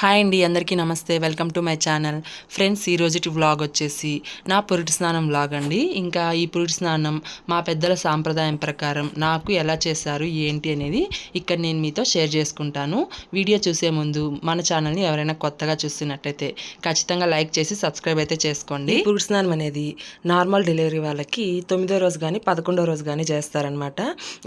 Hi అండి, అందరికీ నమస్తే. Welcome to my channel. Friends, ఈ రోజుటి వ్లాగ్ వచ్చేసి నా పురిటి స్నానం వ్లాగ్ అండి. ఇంకా ఈ పురిటి స్నానం మా పెద్దల సాంప్రదాయం ప్రకారం నాకు ఎలా చేశారు ఏంటి అనేది ఇక్కడ నేను మీతో షేర్ చేసుకుంటాను. వీడియో చూసే ముందు మన ఛానల్ని ఎవరైనా కొత్తగా చూస్తున్నట్టయితే ఖచ్చితంగా లైక్ చేసి సబ్స్క్రైబ్ అయితే చేసుకోండి. పురిటి స్నానం అనేది నార్మల్ డెలివరీ వాళ్ళకి 9వ రోజు కానీ 11వ రోజు కానీ చేస్తారనమాట.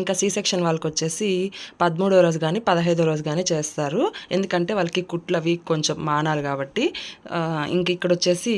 ఇంకా సి సెక్షన్ వాళ్ళకి వచ్చేసి 13వ రోజు కానీ 15వ రోజు కానీ చేస్తారు. ఎందుకంటే వాళ్ళకి కుట్లు అవి కొంచెం మానాలి కాబట్టి. ఇంక ఇక్కడ వచ్చేసి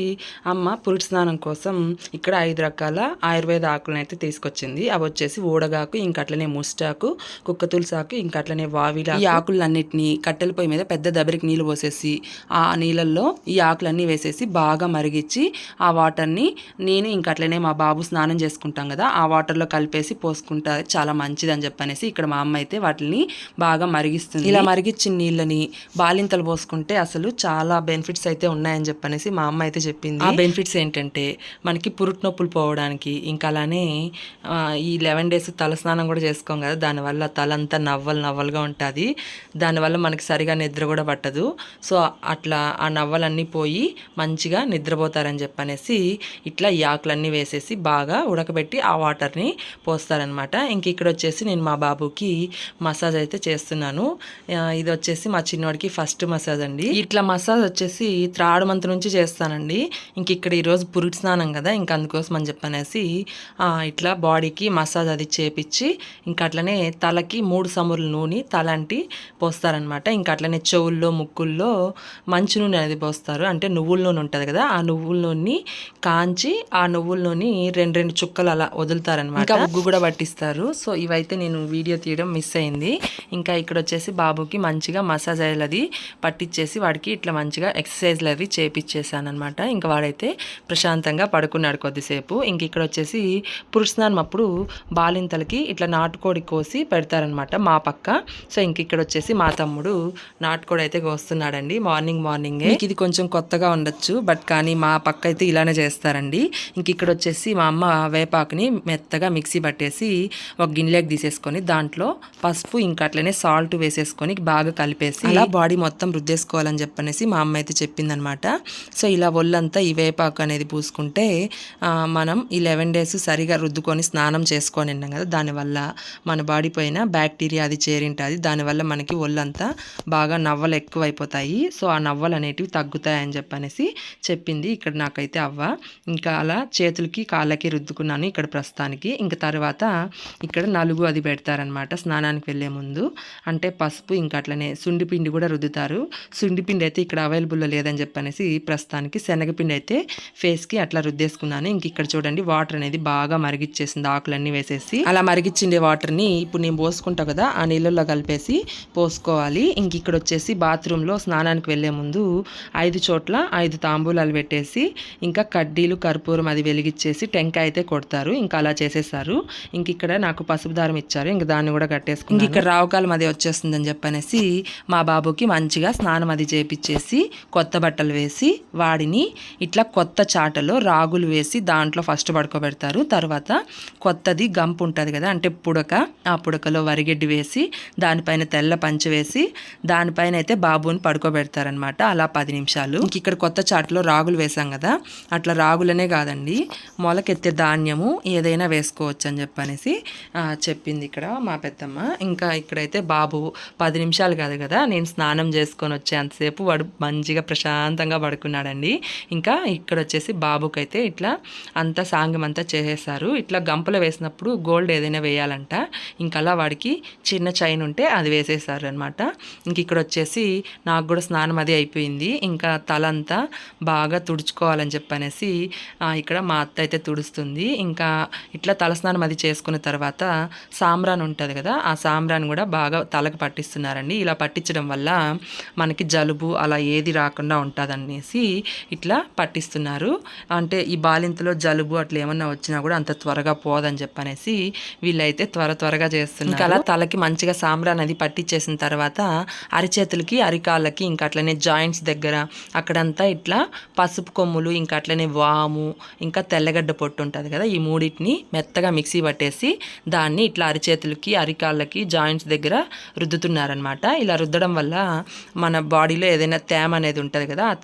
అమ్మ పురిటి స్నానం కోసం ఇక్కడ 5 రకాల ఆయుర్వేద ఆకులను అయితే తీసుకొచ్చింది. అవి వచ్చేసి ఊడగాకు, ఇంక అట్లనే ముస్టాకు, కుక్క తులసాకు, ఇంక అట్లనే వావిల. ఈ ఆకులన్నిటినీ కట్టెల పొయ్యి మీద పెద్ద దబరికి నీళ్ళు పోసేసి ఆ నీళ్ళల్లో ఈ ఆకులన్నీ వేసేసి బాగా మరిగించి ఆ వాటర్ని నేను ఇంక అట్లనే మా బాబు స్నానం చేసుకుంటాం కదా ఆ వాటర్లో కలిపేసి పోసుకుంటా. చాలా మంచిదని చెప్పనేసి ఇక్కడ మా అమ్మ అయితే వాటిని బాగా మరిగిస్తుంది. ఇలా మరిగించిన నీళ్ళని బాలింతలు పోసుకుంటే అసలు చాలా బెనిఫిట్స్ అయితే ఉన్నాయని చెప్పనేసి మా అమ్మ అయితే చెప్పింది. ఆ బెనిఫిట్స్ ఏంటంటే మనకి పురుటి నొప్పులు పోవడానికి, ఇంకా అలానే ఈ 11 days తలస్నానం కూడా చేసుకోం కదా, దానివల్ల తల అంతా నవ్వలుగా ఉంటుంది. దానివల్ల మనకి సరిగా నిద్ర కూడా పట్టదు. సో అట్లా ఆ నవ్వలన్నీ పోయి మంచిగా నిద్రపోతారని చెప్పనేసి ఇట్లా ఈ ఆకులన్నీ వేసేసి బాగా ఉడకబెట్టి ఆ వాటర్ని పోస్తారనమాట. ఇంక ఇక్కడ వచ్చేసి నేను మా బాబుకి మసాజ్ అయితే చేస్తున్నాను. ఇది వచ్చేసి మా చిన్నోడికి ఫస్ట్ మసాజ్ అండి. ఇట్లా మసాజ్ వచ్చేసి 3rd month నుంచి చేస్తానండి. ఇంక ఇక్కడ ఈరోజు పురిటి స్నానం కదా, ఇంక అందుకోసం అని చెప్పనేసి ఇట్లా బాడీకి మసాజ్ అది చేపించి ఇంకా అట్లనే తలకి 3 సముర్ల నూనె తలంటి పోస్తారనమాట. ఇంకా అట్లనే చెవుల్లో ముక్కుల్లో మంచి నూనె అనేది పోస్తారు. అంటే నువ్వుల నూనె ఉంటుంది కదా, ఆ నువ్వుల నూనె కాంచి ఆ నువ్వుల నూనె 2 చుక్కలు అలా వదులుతారనమాట. ఇంకా ఉగ్గు కూడా పట్టిస్తారు. సో ఇవైతే నేను వీడియో తీయడం మిస్ అయింది. ఇంకా ఇక్కడ వచ్చేసి బాబుకి మంచిగా మసాజ్ ఆయిల్ అది పట్టించేసి వాడికి ఇట్లా మంచిగా ఎక్సర్సైజ్లు అవి చేపించేసాను అనమాట. ఇంకా వాడైతే ప్రశాంతంగా పడుకున్నాడు కొద్దిసేపు. ఇంక ఇక్కడ వచ్చేసి పురుటి స్నానం అప్పుడు బాలింతలకి ఇట్లా నాటుకోడి కోసి పెడతారనమాట మా పక్క. సో ఇంక ఇక్కడ వచ్చేసి మా తమ్ముడు నాటుకోడి అయితే కోస్తున్నాడండి మార్నింగే. ఇది కొంచెం కొత్తగా ఉండొచ్చు, బట్ కానీ మా పక్క అయితే ఇలానే చేస్తారండి. ఇంక ఇక్కడ వచ్చేసి మా అమ్మ వేపాకుని మెత్తగా మిక్సీ పట్టేసి ఒక గిన్నెలోకి తీసేసుకొని దాంట్లో పసుపు ఇంకా అట్లనే సాల్ట్ వేసేసుకొని బాగా కలిపేసి అలా బాడీ మొత్తం రుద్దేసుకోవాలని చెప్పనేసి మా అమ్మ అయితే చెప్పిందనమాట. సో ఇలా ఒళ్ళంతా ఈ వేపాకు అనేది పూసుకుంటే మనం ఈ 11 days సరిగా రుద్దుకొని స్నానం చేసుకొని ఉన్నాం కదా, దానివల్ల మన బాడీ పైన బ్యాక్టీరియా అది చేరింటుంది. దానివల్ల మనకి ఒళ్ళంతా బాగా నవ్వలు ఎక్కువైపోతాయి. సో ఆ నవ్వలు అనేటివి తగ్గుతాయని చెప్పనేసి చెప్పింది ఇక్కడ నాకైతే అవ్వ. ఇంకా అలా చేతులకి కాళ్ళకి రుద్దుకున్నాను ఇక్కడ ప్రస్తుతానికి. ఇంకా తర్వాత ఇక్కడ నలుగు అది పెడతారనమాట స్నానానికి వెళ్ళే ముందు. అంటే పసుపు ఇంకా అట్లనే సుండిపిండి కూడా రుద్దుతారు. సుండిపిండి అయితే ఇక్కడ అవైలబుల్లో లేదని చెప్పనేసి ప్రస్తుతానికి శనగపిండి అయితే ఫేస్కి అట్లా రుద్దేసుకున్నాను. ఇంక ఇక్కడ చూడండి వాటర్ అనేది బాగా మరిగిచ్చేసింది ఆకులన్నీ వేసేసి. అలా మరిగిచ్చిండే వాటర్ని ఇప్పుడు నేను పోసుకుంటా కదా ఆ నీళ్ళల్లో కలిపేసి పోసుకోవాలి. ఇంక ఇక్కడ వచ్చేసి బాత్రూంలో స్నానానికి వెళ్ళే ముందు 5 చోట్ల 5 తాంబూలాలు పెట్టేసి ఇంకా కడ్డీలు కర్పూరం అది వెలిగించేసి టెంకాయ అయితే కొడతారు. ఇంకా అలా చేసేసారు. ఇంక ఇక్కడ నాకు పసుపు దారం ఇచ్చారు, ఇంక దాన్ని కూడా కట్టేసుకుని ఇక్కడ రావుకాలం అది వచ్చేస్తుందని చెప్పనేసి మా బాబుకి మంచిగా స్నానం అది చేపించేసి కొత్త బట్టలు వేసి వాడిని ఇట్లా కొత్త చాటలో రాగులు వేసి దాంట్లో ఫస్ట్ పడుకోబెడతారు. తర్వాత కొత్తది గంపు ఉంటుంది కదా, అంటే పుడక, ఆ పుడకలో వరిగడ్డి వేసి దానిపైన తెల్ల పంచి వేసి దానిపైన అయితే బాబుని పడుకోబెడతారనమాట. అలా 10 నిమిషాలు. ఇంక ఇక్కడ కొత్త చాటలో రాగులు వేసాం కదా, అట్లా రాగులనే కాదండి మొలకెత్తే ధాన్యము ఏదైనా వేసుకోవచ్చు అని చెప్పనేసి చెప్పింది ఇక్కడ మా పెద్దమ్మ. ఇంకా ఇక్కడైతే బాబు 10 నిమిషాలు కాదు కదా, నేను స్నానం చేసుకొని వచ్చేంతసేపు వాడు మంచిగా ప్రశాంతంగా పడుకున్నాడండి. ఇంకా ఇక్కడ వచ్చేసి బాబుకైతే ఇట్లా అంతా సాంగం అంతా చేసేసారు. ఇట్లా గంపలో వేసినప్పుడు గోల్డ్ ఏదైనా వేయాలంట. ఇంకా అలా వాడికి చిన్న చైన్ ఉంటే అది వేసేసారు అనమాట. ఇంక ఇక్కడ వచ్చేసి నాకు కూడా స్నానం అది అయిపోయింది. ఇంకా తల అంతా బాగా తుడుచుకోవాలని చెప్పనేసి ఇక్కడ మా అత్త అయితే తుడుస్తుంది. ఇంకా ఇట్లా తలస్నానం అది చేసుకున్న తర్వాత సాంబ్రాన్ ఉంటుంది కదా, ఆ సాంబ్రాన్ కూడా బాగా తలకు పట్టిస్తున్నారండి. ఇలా పట్టించడం వల్ల మనకి జలుబు అలా ఏది రాకుండా ఉంటుంది అనేసి ఇట్లా పట్టిస్తున్నారు. అంటే ఈ బాలింతలో జలుబు అట్లా ఏమన్నా వచ్చినా కూడా అంత త్వరగా పోదని చెప్పనేసి వీళ్ళైతే త్వరగా చేస్తున్నారు. ఇంకా అలా తలకి మంచిగా సాంబ్రాన్ అది పట్టించేసిన తర్వాత అరిచేతులకి అరికాళ్ళకి ఇంకా అట్లనే జాయింట్స్ దగ్గర అక్కడంతా ఇట్లా పసుపు కొమ్ములు ఇంకా అట్లనే వాము ఇంకా తెల్లగడ్డ పొట్టు ఉంటుంది కదా, ఈ మూడింటిని మెత్తగా మిక్సీ పట్టేసి దాన్ని ఇట్లా అరిచేతులకి అరికాళ్ళకి జాయింట్స్ దగ్గర రుద్దుతున్నారనమాట. ఇలా రుద్దడం వల్ల మన మన బాడీలో ఏదైనా తేమ అనేది ఉంటుంది కదా, ఆ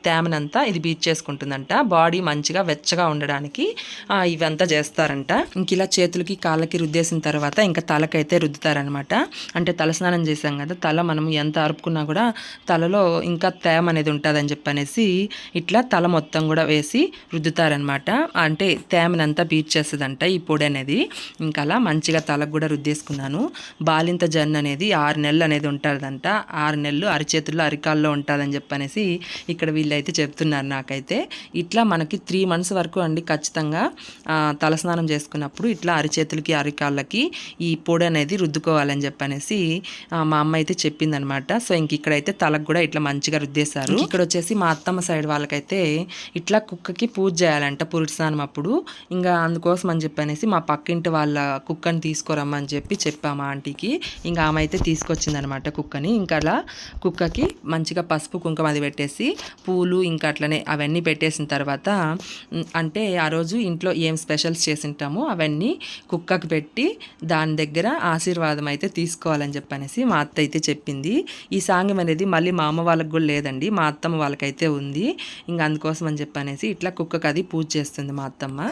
తేమనంతా ఇది బీచ్ చేసుకుంటుందంట. బాడీ మంచిగా వెచ్చగా ఉండడానికి ఇవంతా చేస్తారంట. ఇంక ఇలా చేతులకి కాళ్ళకి రుద్దేసిన తర్వాత ఇంకా తలకైతే రుద్దుతారనమాట. అంటే తలస్నానం చేసాం కదా, తల మనం ఎంత అరుపుకున్నా కూడా తలలో ఇంకా తేమ అనేది ఉంటుందని చెప్పనేసి ఇట్లా తల మొత్తం కూడా వేసి రుద్దుతారనమాట. అంటే తేమనంతా బీచ్ చేస్తుందంట ఈ పొడి అనేది. ఇంకా అలా మంచిగా తలకు కూడా రుద్దేసుకున్నాను. బాలింత జన్ను అనేది 6 నెలలు అనేది ఉంటుందంట. 6 నెలలు అరిచేతుల్లో అరికాల్లో ఉంటుందని చెప్పనేసి ఇక్కడ వీళ్ళైతే చెప్తున్నారు నాకైతే. ఇట్లా మనకి 3 months వరకు అండి ఖచ్చితంగా తలస్నానం చేసుకున్నప్పుడు ఇట్లా అరిచేతులకి అరికాళ్ళకి ఈ పొడి అనేది రుద్దుకోవాలని చెప్పనేసి మా అమ్మ అయితే చెప్పిందనమాట. సో ఇంక ఇక్కడైతే తలకు కూడా ఇట్లా మంచిగా రుద్దేశారు. ఇక్కడ వచ్చేసి మా అత్తమ్మ సైడ్ వాళ్ళకైతే ఇట్లా కుక్కకి పూజ చేయాలంట పురుటి స్నానం అప్పుడు. ఇంకా అందుకోసం అని చెప్పనేసి మా పక్కింటి వాళ్ళ కుక్కని తీసుకురమ్మని చెప్పాము ఆంటీకి. ఇంకా ఆమె అయితే తీసుకొచ్చిందనమాట కుక్కని. ఇంకా అలా కుక్కకి మంచిగా పసుపు కుంకుమ అది పెట్టేసి పూలు ఇంకా అట్లనే అవన్నీ పెట్టేసిన తర్వాత అంటే ఆ రోజు ఇంట్లో ఏం స్పెషల్స్ చేసింటామో అవన్నీ కుక్కకి పెట్టి దాని దగ్గర ఆశీర్వాదం అయితే తీసుకోవాలని చెప్పనేసి మా అత్త అయితే చెప్పింది. ఈ సాంగ్యం అనేది మళ్ళీ మా అమ్మ వాళ్ళకి కూడా లేదండి, మా అత్తమ్మ వాళ్ళకైతే ఉంది. ఇంకా అందుకోసం అని చెప్పనేసి ఇట్లా కుక్కకి అది పూజ చేస్తుంది మా అత్తమ్మ.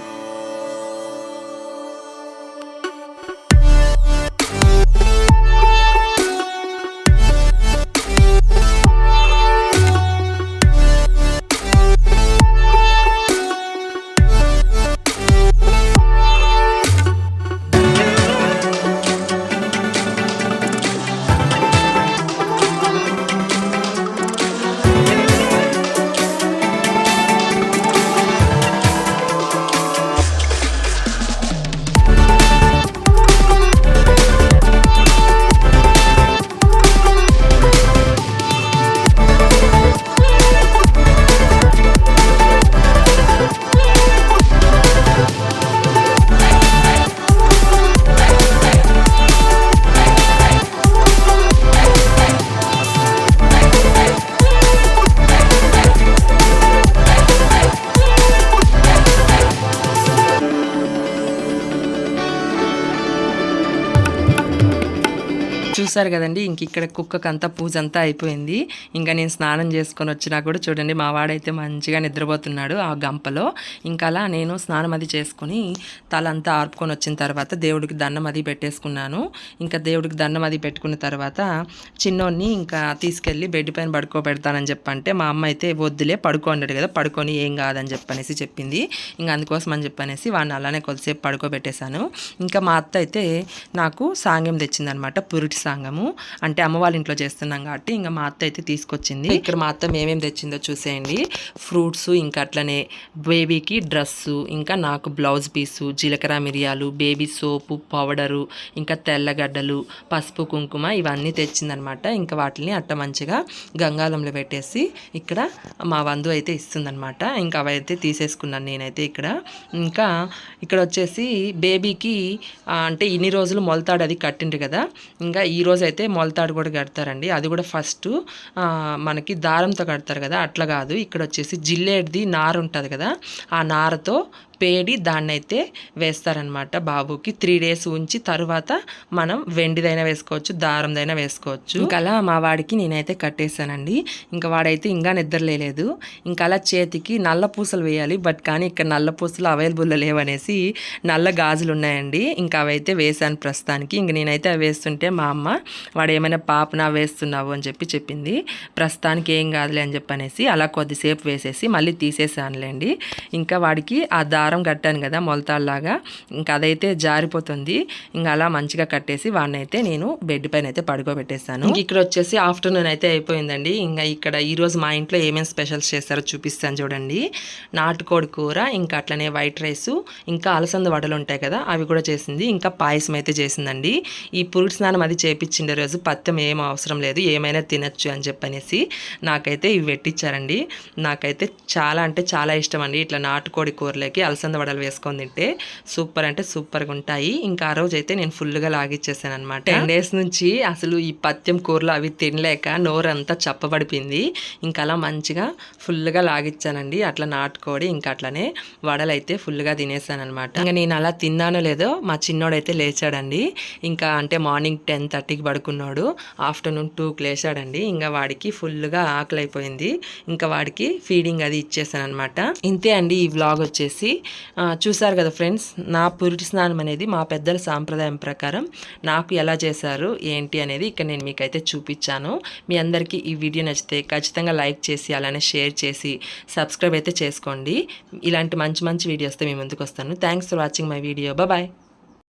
చూసారు కదండి. ఇంక ఇక్కడ కుక్కకంతా పూజ అంతా అయిపోయింది. ఇంకా నేను స్నానం చేసుకొని వచ్చినా కూడా చూడండి మా వాడైతే మంచిగా నిద్రపోతున్నాడు ఆ గంపలో. ఇంకా అలా నేను స్నానం అది చేసుకుని తలంతా ఆర్పుకొని వచ్చిన తర్వాత దేవుడికి దండం అది పెట్టేసుకున్నాను. ఇంకా దేవుడికి దండం అది పెట్టుకున్న తర్వాత చిన్నోడిని ఇంకా తీసుకెళ్ళి బెడ్ పైన పడుకోబెడతానని చెప్పంటే మా అమ్మ అయితే వద్దులే పడుకోండాడు కదా, పడుకొని ఏం కాదని చెప్పనేసి చెప్పింది. ఇంకా అందుకోసం అని చెప్పనేసి వాడిని అలానే కొద్దిసేపు పడుకోబెట్టేశాను. ఇంకా మా అత్త అయితే నాకు సాంగ్యం తెచ్చిందనమాట, పురిటి సాంగము. అంటే అమ్మ వాళ్ళ ఇంట్లో చేస్తున్నాం కాబట్టి ఇంకా మా అత్త అయితే తీసుకొచ్చింది. ఇక్కడ మా అత్త ఏమేమి తెచ్చిందో చూసేయండి. ఫ్రూట్స్, ఇంకా అట్లనే బేబీకి డ్రెస్సు, ఇంకా నాకు బ్లౌజ్ పీసు, జీలకర్ర మిరియాలు, బేబీ సోపు, పౌడరు, ఇంకా తెల్లగడ్డలు, పసుపు కుంకుమ ఇవన్నీ తెచ్చిందనమాట. ఇంకా వాటిని అట్ట మంచిగా గంగాళంలో పెట్టేసి ఇక్కడ మా వంధు అయితే ఇస్తుందనమాట. ఇంకా అవైతే తీసేసుకున్నాను నేనైతే ఇక్కడ. ఇంకా ఇక్కడ వచ్చేసి బేబీకి అంటే ఇన్ని రోజులు మొలతాడు అది కట్టిండ్రు కదా, ఇంకా ఈరోజు అయితే మొలతాడు కూడా కడతారండి. అది కూడా ఫస్ట్ మనకి దారంతో కడతారు కదా, అట్లా కాదు. ఇక్కడ వచ్చేసి జిల్లేడిది నార ఉంటుంది కదా, ఆ నారతో పేడి దాన్ని అయితే వేస్తారనమాట బాబుకి. 3 days ఉంచి తర్వాత మనం వెండిదైనా వేసుకోవచ్చు, దారందైనా వేసుకోవచ్చు. ఇంకా అలా మా వాడికి నేనైతే కట్టేశానండి. ఇంకా వాడైతే ఇంకా నిద్రలేదు. ఇంకా అలా చేతికి నల్ల పూసలు వేయాలి, బట్ కానీ ఇక్కడ నల్ల పూసలు అవైలబుల్లో లేవనేసి నల్ల గాజులు ఉన్నాయండి. ఇంకా అవైతే వేసాను ప్రస్తుతానికి. ఇంక నేనైతే అవి వేస్తుంటే మా అమ్మ వాడు ఏమైనా పాపనా వేస్తున్నావు అని చెప్పింది. ప్రస్తుతానికి ఏం కాదులే అని చెప్పనేసి అలా కొద్దిసేపు వేసేసి మళ్ళీ తీసేసానులేండి. ఇంకా వాడికి ఆ దారం కట్టాను కదా మొలతాల్లాగా, ఇంకా అదైతే జారిపోతుంది. ఇంకా అలా మంచిగా కట్టేసి వాడిని అయితే నేను బెడ్ పైన అయితే పడుకోబెట్టేస్తాను. ఇంక ఇక్కడ వచ్చేసి ఆఫ్టర్నూన్ అయితే అయిపోయిందండి. ఇంకా ఇక్కడ ఈరోజు మా ఇంట్లో ఏమేమి స్పెషల్స్ చేస్తారో చూపిస్తాను చూడండి. నాటుకోడి కూర, ఇంకా అట్లనే వైట్ రైసు, ఇంకా అలసంద వడలు ఉంటాయి కదా అవి కూడా చేసింది. ఇంకా పాయసం అయితే చేసిందండి. ఈ పురుటి స్నానం అది చేపించిండే రోజు పత్యం ఏం అవసరం లేదు, ఏమైనా తినచ్చు అని చెప్పనేసి నాకైతే ఇవి పెట్టించారండి. నాకైతే చాలా అంటే చాలా ఇష్టం అండి ఇట్లా నాటుకోడి కూరలోకి అలసంద వడలు వేసుకొని తింటే సూపర్ అంటే సూపర్గా ఉంటాయి. ఇంకా ఆ రోజు అయితే నేను ఫుల్గా లాగిచ్చేసాను అనమాట. 10 days నుంచి అసలు ఈ పత్యం కూరలు అవి తినలేక నోరంతా చప్పబడిపోయింది. ఇంకా అలా మంచిగా ఫుల్గా లాగిచ్చానండి. అట్లా నాటుకోడి ఇంకా అట్లనే వడలు అయితే ఫుల్గా తినేసాను అనమాట. ఇంకా నేను అలా తిన్నానో లేదో మా చిన్నోడైతే లేచాడండి. ఇంకా అంటే మార్నింగ్ 10:30కి పడుకున్నాడు, ఆఫ్టర్నూన్ 2కి లేచాడండి. ఇంకా వాడికి ఫుల్గా ఆకలి అయిపోయింది. ఇంకా వాడికి ఫీడింగ్ అది ఇచ్చేసాను అనమాట. ఇంతే అండి ఈ వ్లాగ్ వచ్చేసి. చూసారు కదా ఫ్రెండ్స్, నా పురిటి స్నానం అనేది మా పెద్దల సాంప్రదాయం ప్రకారం నాకు ఎలా చేశారు ఏంటి అనేది ఇక్కడ నేను మీకైతే చూపించాను. మీ అందరికీ ఈ వీడియో నచ్చితే ఖచ్చితంగా లైక్ చేసి అలానే షేర్ చేసి సబ్స్క్రైబ్ అయితే చేసుకోండి. ఇలాంటి మంచి మంచి వీడియోస్తో మీ ముందుకు వస్తాను. Thanks for watching my video. Bye.